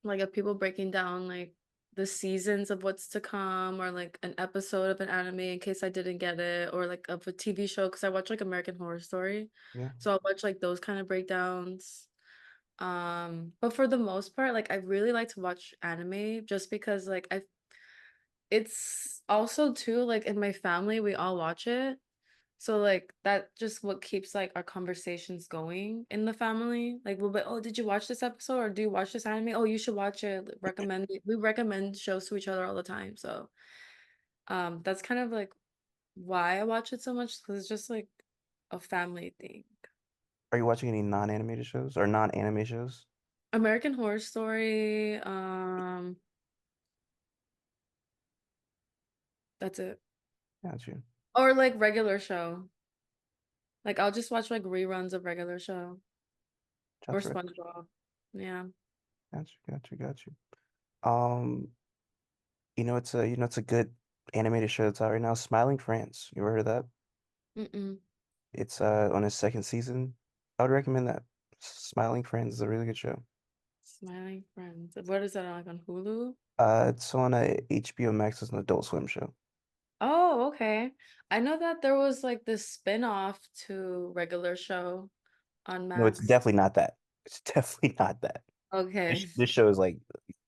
Like of people breaking down like the seasons of what's to come or like an episode of an anime in case I didn't get it or like of a TV show because I watch like American Horror Story. Yeah. So I'll watch like those kind of breakdowns. But for the most part, like I really like to watch anime just because like I it's also too like in my family we all watch it. So like that just what keeps like our conversations going in the family. Like we'll be, oh, did you watch this episode or do you watch this anime? Oh, you should watch it. Recommend it. We recommend shows to each other all the time. So that's kind of like why I watch it so much because it's just like a family thing. Are you watching any non-animated shows or non-anime shows? American Horror Story, that's it. Got you. Or like regular show. Like I'll just watch like reruns of regular show or Shots right. SpongeBob. Yeah. Got you. Got you. Got you. Um, it's a good animated show that's out right now. Smiling Friends. You ever heard of that? Mm-mm. It's on its second season. I would recommend that. Smiling Friends is a really good show. Smiling Friends. What is that on, like on Hulu? It's on a HBO Max. It's an Adult Swim show. Oh, okay. I know that there was like this spin-off to regular show on No, it's Max. definitely not that. It's definitely not that. Okay. This show is like,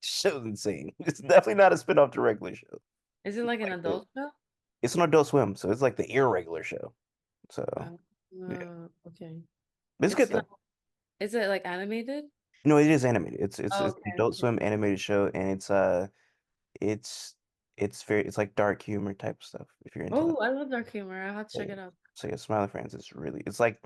this show's insane. It's definitely not a spin-off to regular show. Is it It's like an like the, adult show? it's an Adult Swim, so it's like the irregular show. So yeah, Okay. it's good It's not, though. is it like animated? No, it is animated. It's an Okay, Adult okay. Swim animated show, and it's it's like dark humor type stuff if you're into that. Oh, I love dark humor. I'll have to So check yeah, it out. so yeah, Smiling Friends is really it's like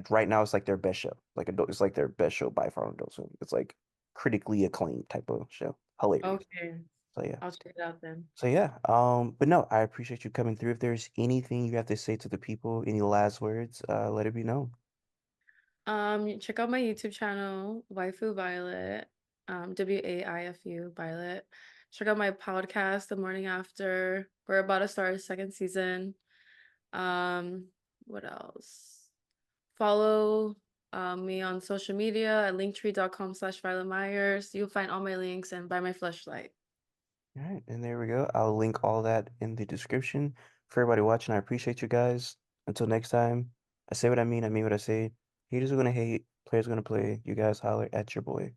right now it's like their best show. Like adult, it's like their best show by far on Adult Swim. It's like critically acclaimed type of show. Hilarious. Okay. So yeah. I'll check it out then. So yeah. But no, I appreciate you coming through. If there's anything you have to say to the people, any last words, let it be known. Check out my YouTube channel, Waifu Violet, WAIFU Violet. Check out my podcast, The Morning After. We're about to start a second season. Um, what else? Follow me on social media at linktree.com/Violet Myers. You'll find all my links and buy my fleshlight. All right, and there we go. I'll link all that in the description for everybody watching. I appreciate you guys. Until next time, I say what I mean what I say. Haters are gonna hate, players are gonna play. You guys holler at your boy.